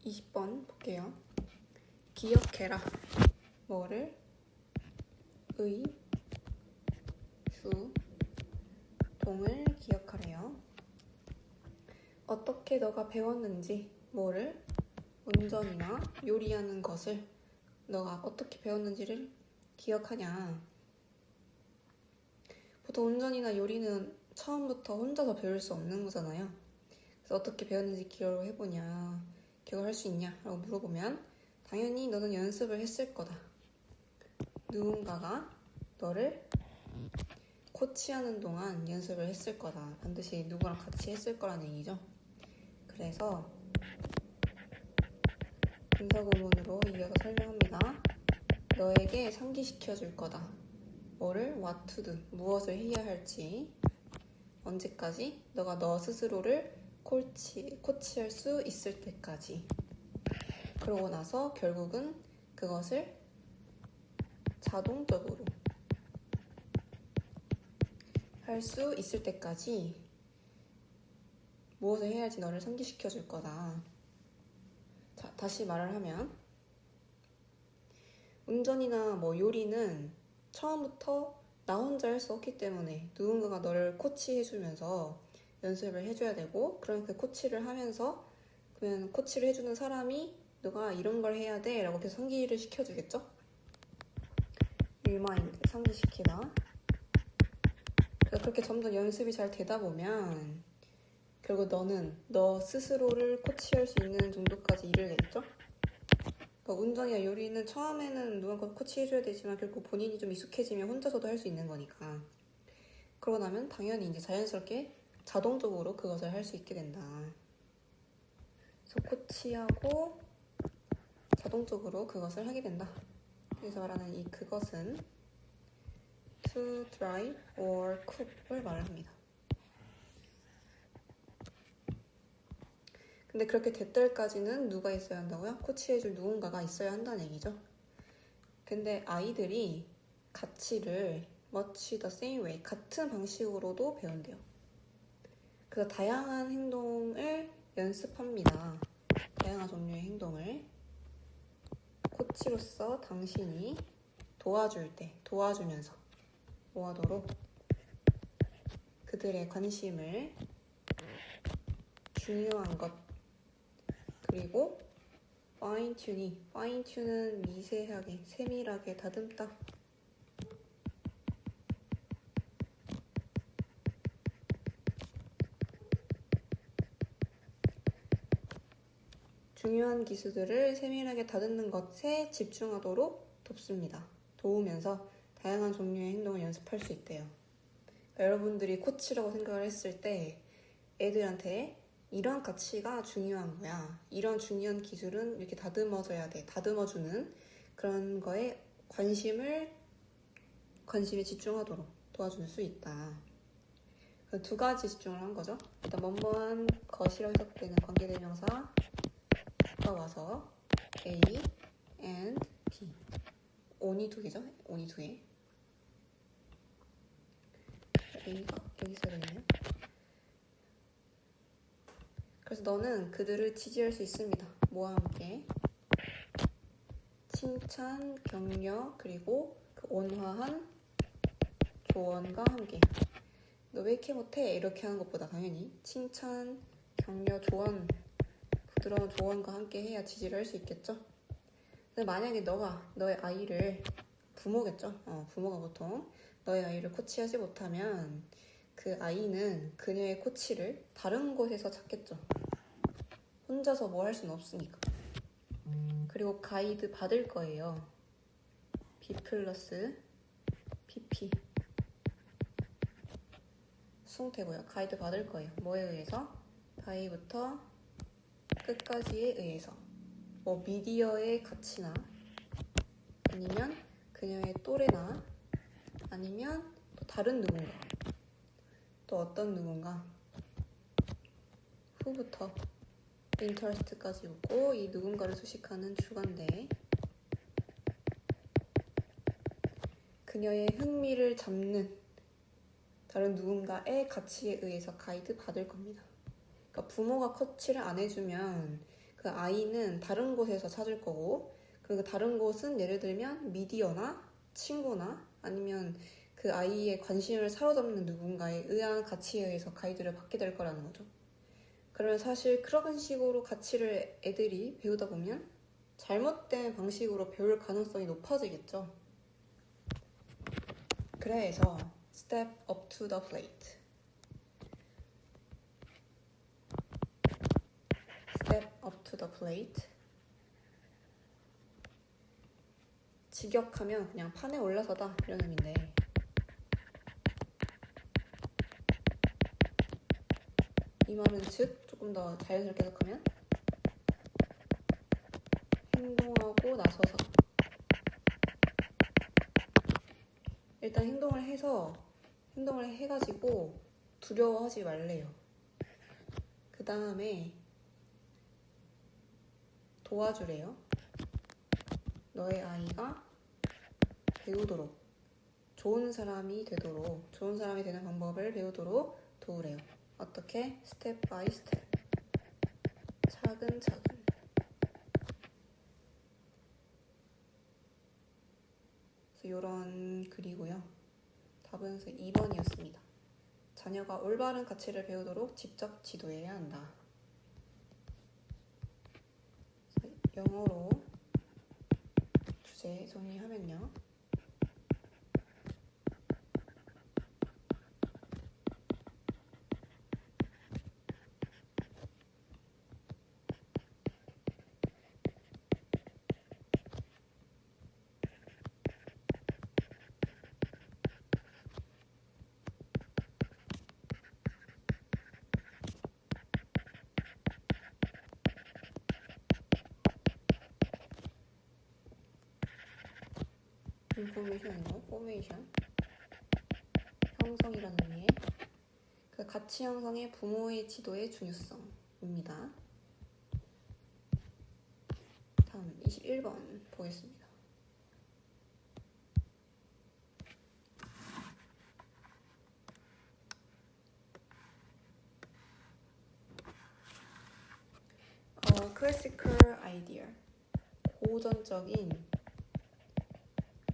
20번 볼게요. 기억해라. 뭐를? 의, 수, 동을 기억하래요. 어떻게 너가 배웠는지, 뭐를? 운전이나 요리하는 것을 너가 어떻게 배웠는지를 기억하냐. 보통 운전이나 요리는 처음부터 혼자서 배울 수 없는 거잖아요. 그래서 어떻게 배웠는지 기억을 해보냐, 기억을 할 수 있냐 라고 물어보면 당연히 너는 연습을 했을 거다. 누군가가 너를 코치하는 동안 연습을 했을 거다. 반드시 누구랑 같이 했을 거라는 얘기죠. 그래서 분사구문으로 이어서 설명합니다. 너에게 상기시켜 줄 거다. 뭐를? what to do. 무엇을 해야 할지. 언제까지? 너가 너 스스로를 코치할 수 있을 때까지. 그러고 나서 결국은 그것을 자동적으로 할 수 있을 때까지 무엇을 해야 할지 너를 상기시켜 줄 거다. 자, 다시 말을 하면 운전이나 요리는 처음부터 나 혼자 할 수 없기 때문에 누군가가 너를 코치해주면서 연습을 해줘야 되고, 그럼 그 코치를 하면서 그러면 코치를 해주는 사람이 너가 이런 걸 해야 돼 라고 계속 상기를 시켜주겠죠? 리마인드, 상기시키다. 그래서 그렇게 점점 연습이 잘 되다 보면 결국 너는 너 스스로를 코치할 수 있는 정도까지 이르겠죠? 그러니까 운전이나 요리는 처음에는 누군가 코치해줘야 되지만 결국 본인이 좀 익숙해지면 혼자서도 할 수 있는 거니까. 그러고 나면 당연히 이제 자연스럽게 자동적으로 그것을 할 수 있게 된다. 그래서 코치하고 자동적으로 그것을 하게 된다. 그래서 말하는 이 그것은 to drive or cook을 말합니다. 근데 그렇게 됐달까지는 누가 있어야 한다고요? 코치해줄 누군가가 있어야 한다는 얘기죠. 근데 아이들이 가치를 much the same way, 같은 방식으로도 배운대요. 그래서 다양한 행동을 연습합니다. 다양한 종류의 행동을 코치로서 당신이 도와줄 때, 도와주면서 뭐하도록 그들의 관심을 중요한 것, 그리고 fine-tune은 미세하게, 세밀하게 다듬다. 중요한 기술들을 세밀하게 다듬는 것에 집중하도록 돕습니다. 도우면서 다양한 종류의 행동을 연습할 수 있대요. 그러니까 여러분들이 코치라고 생각을 했을 때 애들한테 이런 가치가 중요한 거야. 이런 중요한 기술은 이렇게 다듬어져야 돼. 다듬어주는 그런 거에 관심에 집중하도록 도와줄 수 있다. 두 가지 집중을 한 거죠. 일단 뭐뭐한 것이라고 해석되는 관계대명사가 와서 A and B. on이 두 개죠. on이 두 개. A가 여기 있어야 되네요. 그래서 너는 그들을 지지할 수 있습니다. 뭐와 함께? 칭찬, 격려, 그리고 그 온화한 조언과 함께. 너 왜 이렇게 못해? 이렇게 하는 것보다 당연히 칭찬, 격려, 조언, 부드러운 조언과 함께 해야 지지를 할 수 있겠죠? 근데 만약에 너가 너의 아이를, 부모겠죠? 부모가 보통 너의 아이를 코치하지 못하면 그 아이는 그녀의 코치를 다른 곳에서 찾겠죠. 혼자서 뭐 할 수는 없으니까. 그리고 가이드 받을 거예요. B 플러스 PP. 수동태고요. 가이드 받을 거예요. 뭐에 의해서? 바이부터 끝까지에 의해서. 미디어의 가치나 아니면 그녀의 또래나 아니면 또 다른 누군가, 또 어떤 누군가, 후부터 인터레스트까지 오고 이 누군가를 수식하는 주관대, 그녀의 흥미를 잡는 다른 누군가의 가치에 의해서 가이드 받을 겁니다. 그러니까 부모가 코치를 안 해주면 그 I는 다른 곳에서 찾을 거고 그 다른 곳은 예를 들면 미디어나 친구나 아니면 그 아이의 관심을 사로잡는 누군가에 의한 가치에 의해서 가이드를 받게 될 거라는 거죠. 그러면 사실 그런 식으로 가치를 애들이 배우다 보면 잘못된 방식으로 배울 가능성이 높아지겠죠. 그래서 step up to the plate. step up to the plate. 직역하면 그냥 판에 올라서다 이런 의미인데 이 말은 즉 조금 더 자연스럽게 해석하면 행동하고 나서서 일단 행동을 해가지고 두려워하지 말래요. 그 다음에 도와주래요. 너의 아이가 배우도록 좋은 사람이 되는 방법을 배우도록 도우래요. 어떻게? 스텝 바이 스텝. 차근차근. 그래서 이런 글이고요. 답은 2번이었습니다. 자녀가 올바른 가치를 배우도록 직접 지도해야 한다. 영어로 주제 정리하면요. 인포메이션이고 포메이션 형성이라는 의미의 그 가치 형성의 부모의 지도의 중요성입니다. 다음 21번 보겠습니다. classical idea 고전적인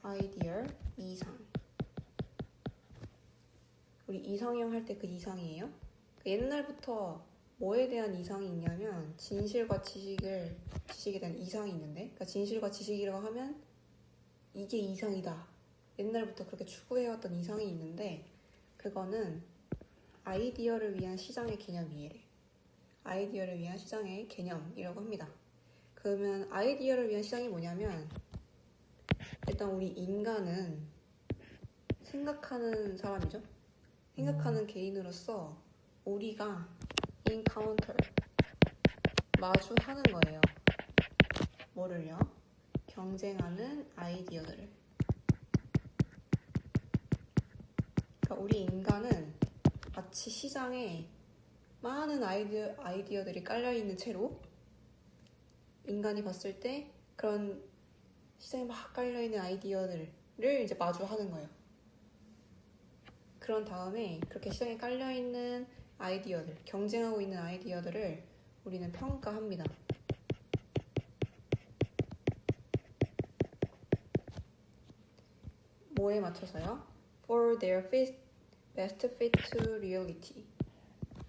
아이디어 이상. 우리 이상형 할 때 그 이상이에요. 옛날부터 뭐에 대한 이상이 있냐면 진실과 지식에 대한 이상이 있는데 그러니까 진실과 지식이라고 하면 이게 이상이다. 옛날부터 그렇게 추구해왔던 이상이 있는데 그거는 아이디어를 위한 시장의 개념이래. 아이디어를 위한 시장의 개념이라고 합니다. 그러면 아이디어를 위한 시장이 뭐냐면 일단 우리 인간은 생각하는 사람이죠. 생각하는 개인으로서 우리가 encounter 마주하는 거예요. 뭐를요? 경쟁하는 아이디어들을. 그러니까 우리 인간은 마치 시장에 많은 아이디어들이 깔려있는 채로 인간이 봤을 때 그런 시장에 막 깔려있는 아이디어들을 이제 마주하는 거예요. 그런 다음에 그렇게 시장에 깔려있는 아이디어들, 경쟁하고 있는 아이디어들을 우리는 평가합니다. 뭐에 맞춰서요? For their best fit to reality.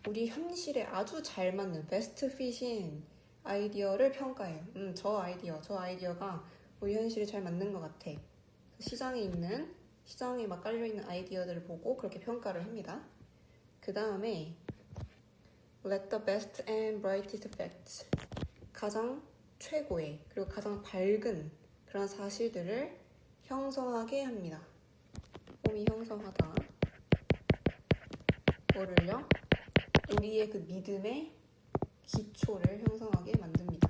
우리 현실에 아주 잘 맞는 best fit인 아이디어를 평가해요. 저 아이디어가 우리 현실에 잘 맞는 것 같아. 시장에 막 깔려있는 아이디어들을 보고 그렇게 평가를 합니다. 그 다음에 let the best and brightest facts. 가장 최고의 그리고 가장 밝은 그런 사실들을 형성하게 합니다. 폼이 형성하다. 뭐를요? 우리의 그 믿음의 기초를 형성하게 만듭니다.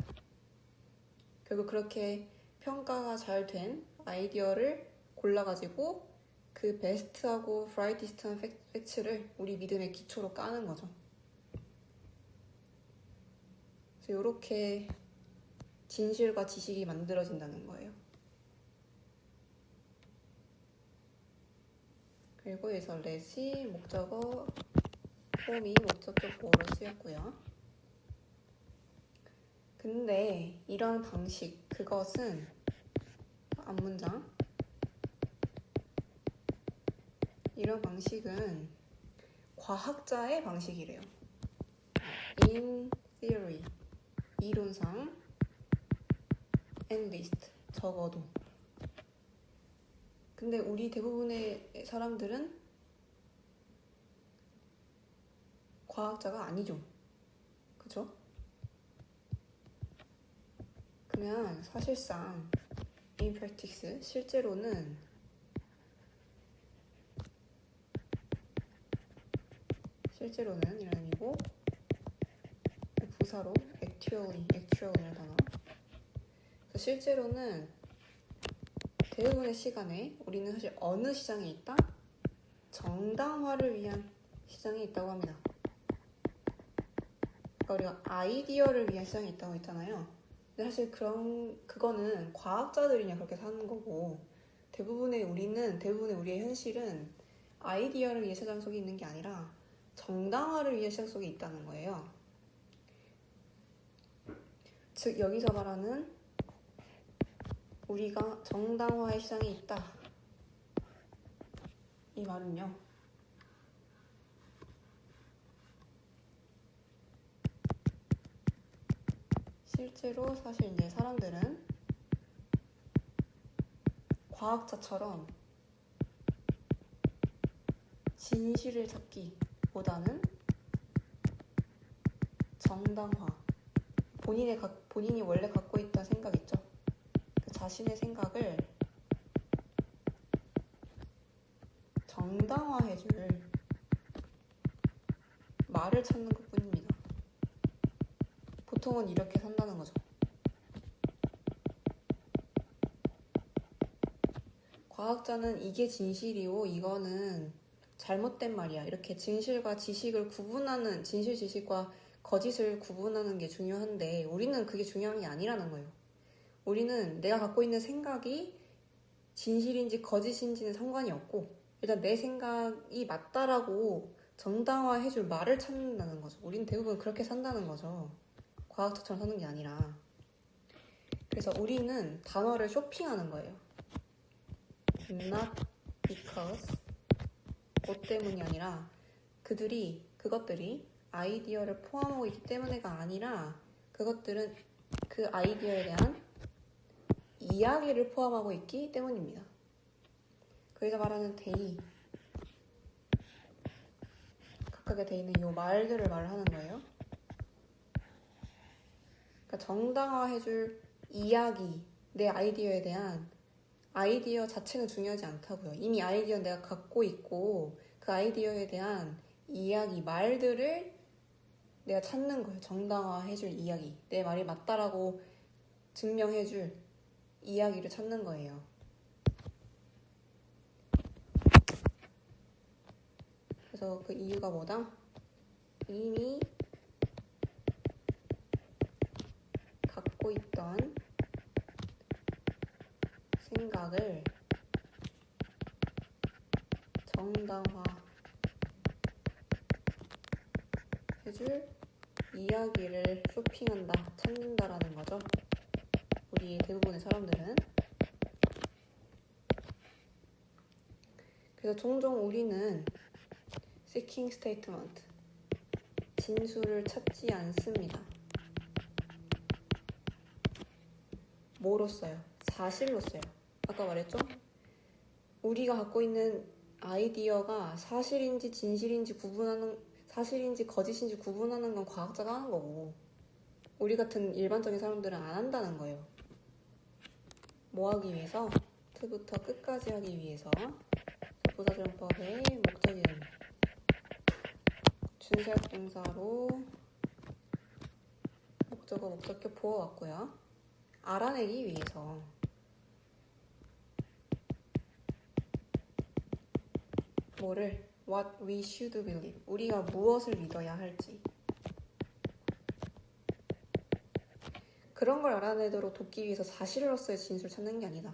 결국 그렇게 평가가 잘 된 아이디어를 골라가지고 그 베스트하고 브라이티스트한 팩트를 우리 믿음의 기초로 까는 거죠. 그래서 이렇게 진실과 지식이 만들어진다는 거예요. 그리고 여기서 let이 목적어, 폼이 목적격 보어로 쓰였고요. 그 근데 이런 방식, 그것은 앞문장, 이런 방식은 과학자의 방식이래요. In theory, 이론상, at least, 적어도. 근데 우리 대부분의 사람들은 과학자가 아니죠. 그죠? 그러면 사실상 in practice, 실제로는 이런 의미고 부사로 actual이라는 단어. 그래서 실제로는 대부분의 시간에 우리는 사실 어느 시장에 있다? 정당화를 위한 시장에 있다고 합니다. 그러니까 우리가 아이디어를 위한 시장에 있다고 했잖아요. 근데 사실 그거는 과학자들이냐 그렇게 사는 거고, 대부분의 우리의 현실은 아이디어를 위해 시장 속에 있는 게 아니라 정당화를 위해 시장 속에 있다는 거예요. 즉 여기서 말하는 우리가 정당화의 시장에 있다, 이 말은요, 실제로 사실 이제 사람들은 과학자처럼 진실을 찾기보다는 정당화, 본인이 원래 갖고 있던 생각 있죠? 그 자신의 생각을 정당화해줄 말을 찾는 것 뿐입니다. 보통은 이렇게 산다는 거죠. 과학자는 이게 진실이고 이거는 잘못된 말이야, 이렇게 진실과 지식을 구분하는, 진실 지식과 거짓을 구분하는 게 중요한데 우리는 그게 중요한 게 아니라는 거예요. 우리는 내가 갖고 있는 생각이 진실인지 거짓인지는 상관이 없고 일단 내 생각이 맞다라고 정당화해줄 말을 찾는다는 거죠. 우리는 대부분 그렇게 산다는 거죠. 과학자처럼 사는 게 아니라. 그래서 우리는 단어를 쇼핑하는 거예요. Not because, 그 때문이 아니라 그것들이 아이디어를 포함하고 있기 때문에가 아니라 그것들은 그 아이디어에 대한 이야기를 포함하고 있기 때문입니다. 그래서 말하는 각각의 데이는 이 말들을 말하는 거예요. 그러니까 정당화해줄 이야기, 내 아이디어에 대한 아이디어 자체는 중요하지 않다고요. 이미 아이디어는 내가 갖고 있고 그 아이디어에 대한 이야기, 말들을 내가 찾는 거예요. 정당화해줄 이야기, 내 말이 맞다라고 증명해줄 이야기를 찾는 거예요. 그래서 그 이유가 뭐다? 이미 갖고 있던 생각을 정당화해줄 이야기를 쇼핑한다, 찾는다라는 거죠. 우리 대부분의 사람들은. 그래서 종종 우리는 seeking statement, 진술을 찾지 않습니다. 뭐로써요? 사실로써요. 아까 말했죠? 우리가 갖고 있는 아이디어가 사실인지 진실인지 사실인지 거짓인지 구분하는 건 과학자가 하는 거고 우리 같은 일반적인 사람들은 안 한다는 거예요. 뭐 하기 위해서? 부터 끝까지 하기 위해서. 부사절용법의 목적인 준수약 동사로 목적어, 목적격 보어왔고요. 알아내기 위해서. 뭐를? What we should believe. 우리가 무엇을 믿어야 할지. 그런 걸 알아내도록 돕기 위해서 사실로서의 진술을 찾는 게 아니다.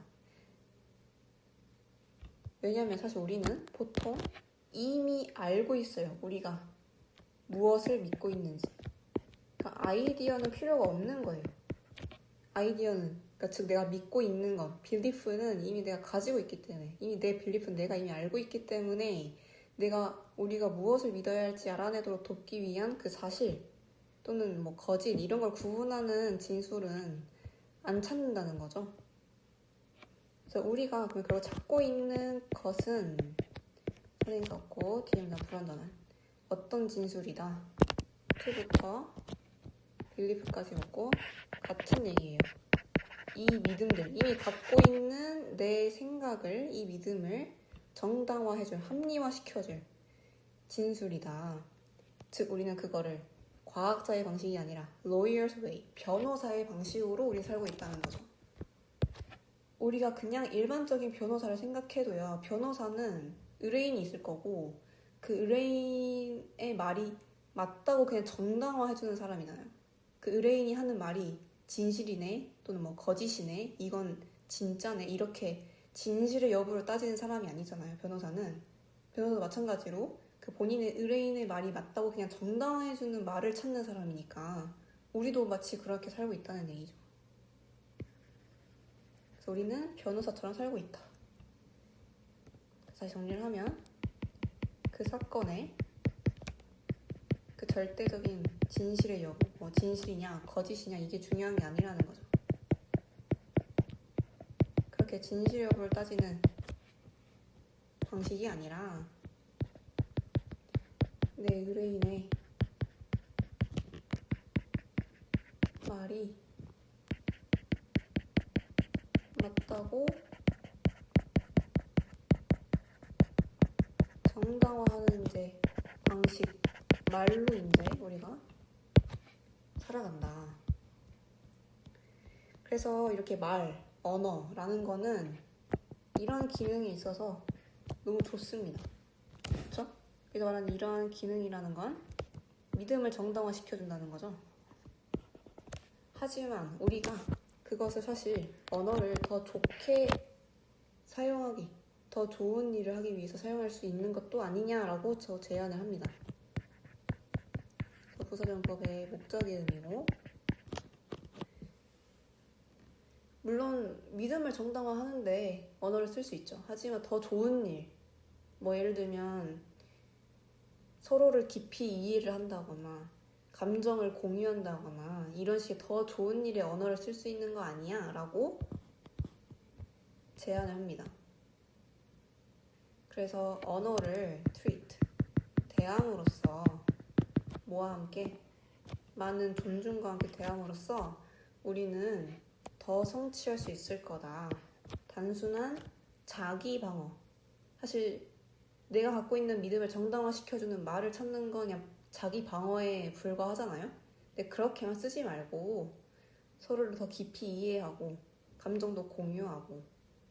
왜냐면 사실 우리는 보통 이미 알고 있어요. 우리가 무엇을 믿고 있는지. 그러니까 아이디어는 필요가 없는 거예요. 아이디어는, 그러니까 즉 내가 믿고 있는 것, belief는 이미 내가 가지고 있기 때문에, 이미 내 belief는 내가 이미 알고 있기 때문에 우리가 무엇을 믿어야 할지 알아내도록 돕기 위한 그 사실 또는 뭐 거짓 이런 걸 구분하는 진술은 안 찾는다는 거죠. 그래서 우리가 그걸 찾고 있는 것은 선생님 썼고 뒤에 그냥 불완전한 어떤 진술이다. true부터 belief까지 먹고 같은 얘기예요. 이 믿음들, 이미 갖고 있는 내 생각을, 이 믿음을 정당화해줄, 합리화시켜줄 진술이다. 즉 우리는 그거를 과학자의 방식이 아니라 lawyer's way, 변호사의 방식으로 우리 살고 있다는 거죠. 우리가 그냥 일반적인 변호사를 생각해도요, 변호사는 의뢰인이 있을 거고 그 의뢰인의 말이 맞다고 그냥 정당화해주는 사람이잖아요. 그 의뢰인이 하는 말이 진실이네 또는 뭐 거짓이네 이건 진짜네 이렇게 진실의 여부를 따지는 사람이 아니잖아요. 변호사도 마찬가지로 그 본인의 의뢰인의 말이 맞다고 그냥 정당화해주는 말을 찾는 사람이니까 우리도 마치 그렇게 살고 있다는 얘기죠. 그래서 우리는 변호사처럼 살고 있다. 다시 정리를 하면 그 사건의 그 절대적인 진실의 여부, 뭐 진실이냐 거짓이냐 이게 중요한 게 아니라는 거죠. 그렇게 진실 여부를 따지는 방식이 아니라 내 의뢰인의 말이 맞다고 정당화하는 이제 방식, 말로 이제 우리가 살아간다. 그래서 이렇게 언어라는 거는 이런 기능이 있어서 너무 좋습니다. 그렇죠? 그래서 말하는 이런 기능이라는 건 믿음을 정당화시켜준다는 거죠. 하지만 우리가 그것을 사실 언어를 더 좋게 사용하기, 더 좋은 일을 하기 위해서 사용할 수 있는 것도 아니냐라고 저 제안을 합니다. 부사정법의 목적의 의미고 물론 믿음을 정당화하는데 언어를 쓸 수 있죠. 하지만 더 좋은 일, 뭐 예를 들면 서로를 깊이 이해를 한다거나 감정을 공유한다거나 이런 식의 더 좋은 일에 언어를 쓸 수 있는 거 아니야? 라고 제안을 합니다. 그래서 언어를 treat, 대함으로써 뭐와 함께? 많은 존중과 함께 대함으로써 우리는 더 성취할 수 있을 거다. 단순한 자기 방어. 사실 내가 갖고 있는 믿음을 정당화시켜주는 말을 찾는 건 그냥 자기 방어에 불과하잖아요. 근데 그렇게만 쓰지 말고 서로를 더 깊이 이해하고 감정도 공유하고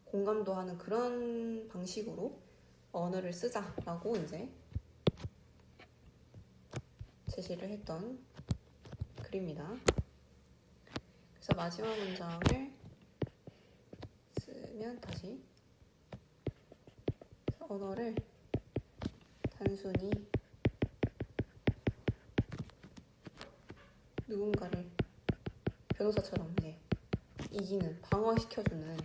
공감도 하는 그런 방식으로 언어를 쓰자라고 이제 제시를 했던 글입니다. 그래서 마지막 문장을 쓰면 다시 언어를 단순히 누군가를 변호사처럼 이기는, 방어시켜주는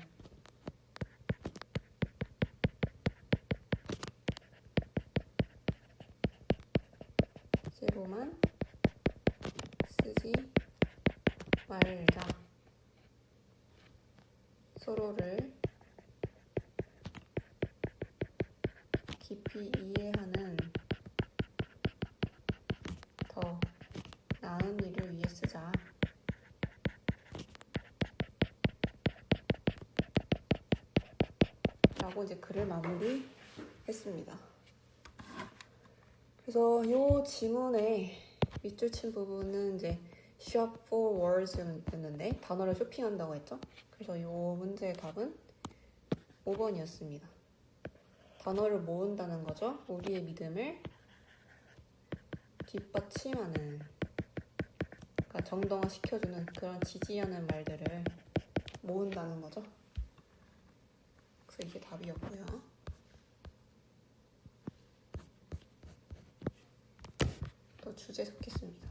제로만 쓰지 말자. 서로를 깊이 이해하는 더 나은 일을 위해 쓰자. 라고 이제 글을 마무리했습니다. 그래서 이 지문의 밑줄 친 부분은 이제 shop for words였는데 단어를 쇼핑한다고 했죠. 그래서 이 문제의 답은 5번이었습니다. 단어를 모은다는 거죠. 우리의 믿음을 뒷받침하는, 그러니까 정당화 시켜주는 그런 지지하는 말들을 모은다는 거죠. 그래서 이게 답이었고요. 또 주제 적겠습니다.